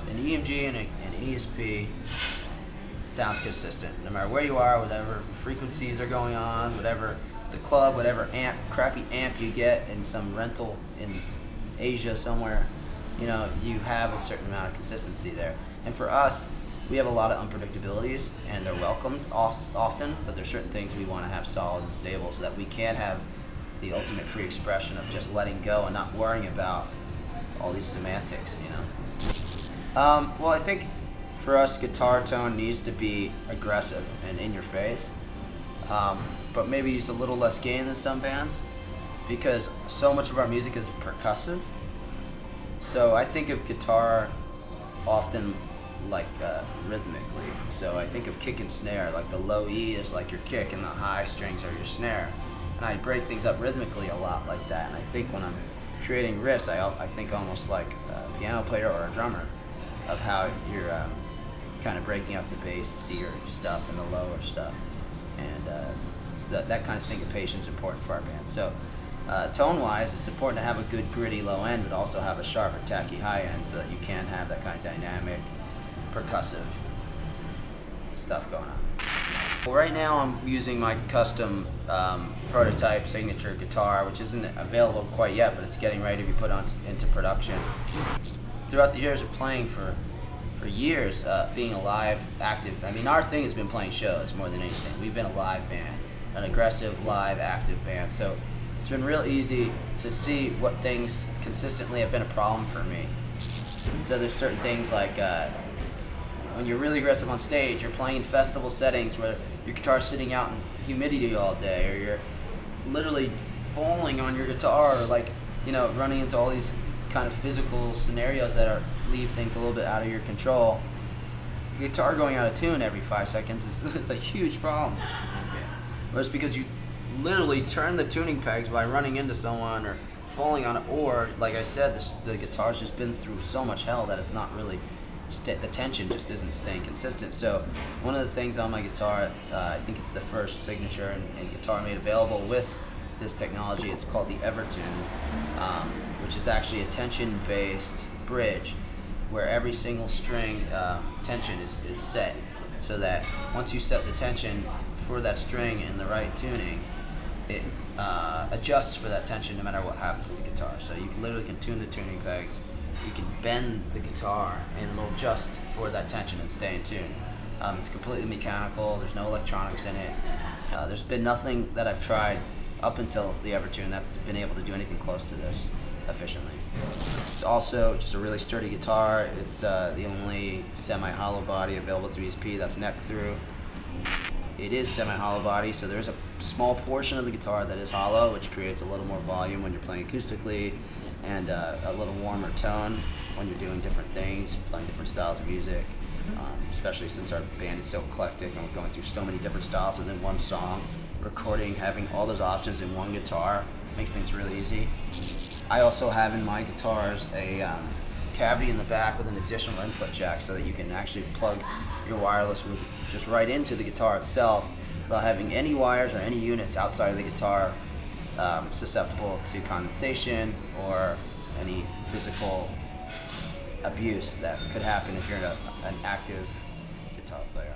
An EMG and an ESP sounds consistent. No matter where you are, whatever frequencies are going on, whatever the club, whatever crappy amp you get in some rental in Asia somewhere, you know, you have a certain amount of consistency there. And for us, we have a lot of unpredictabilities, and they're welcomed often, but there's certain things we want to have solid and stable so that we can have the ultimate free expression of just letting go and not worrying about all these semantics, you know. Well, I think for us, guitar tone needs to be aggressive and in your face, but maybe use a little less gain than some bands, because so much of our music is percussive. So I think of guitar often like rhythmically. So I think of kick and snare, like the low E is like your kick and the high strings are your snare. And I break things up rhythmically a lot like that. And I think when I'm creating riffs, I think almost like a piano player or a drummer, of how you're kind of breaking up the bass, C stuff and the lower stuff. And so that kind of syncopation is important for our band. So tone-wise, it's important to have a good gritty low end, but also have a sharp or tacky high end so that you can have that kind of dynamic, percussive stuff going on. Well, right now I'm using my custom prototype signature guitar, which isn't available quite yet, but it's getting ready to be put into production. Throughout the years of playing for years, being a live, active, I mean, our thing has been playing shows more than anything. We've been a live band, an aggressive, live, active band. So it's been real easy to see what things consistently have been a problem for me. So there's certain things like when you're really aggressive on stage, you're playing in festival settings where your guitar's sitting out in humidity all day, or you're literally falling on your guitar, or like, you know, running into all these kind of physical scenarios that leave things a little bit out of your control. Your guitar going out of tune every 5 seconds is a huge problem. Whereas because you literally turn the tuning pegs by running into someone or falling on it, or like I said, the guitar's just been through so much hell that it's not really, the tension just isn't staying consistent. So one of the things on my guitar, I think it's the first signature and guitar made available with this technology, it's called the EverTune, which is actually a tension-based bridge where every single string tension is set, so that once you set the tension for that string in the right tuning, it adjusts for that tension no matter what happens to the guitar. So you literally can tune the tuning pegs, you can bend the guitar and it'll adjust for that tension and stay in tune. It's completely mechanical, there's no electronics in it. There's been nothing that I've tried up until the EverTune that's been able to do anything close to this efficiently. It's also just a really sturdy guitar. It's the only semi-hollow body available through ESP that's neck through. It is semi-hollow body, so there's a small portion of the guitar that is hollow, which creates a little more volume when you're playing acoustically, and a little warmer tone when you're doing different things, playing different styles of music, especially since our band is so eclectic and we're going through so many different styles within one song. Recording, having all those options in one guitar makes things really easy. I also have in my guitars a cavity in the back with an additional input jack, so that you can actually plug your wireless just right into the guitar itself without having any wires or any units outside of the guitar susceptible to condensation or any physical abuse that could happen if you're an active guitar player.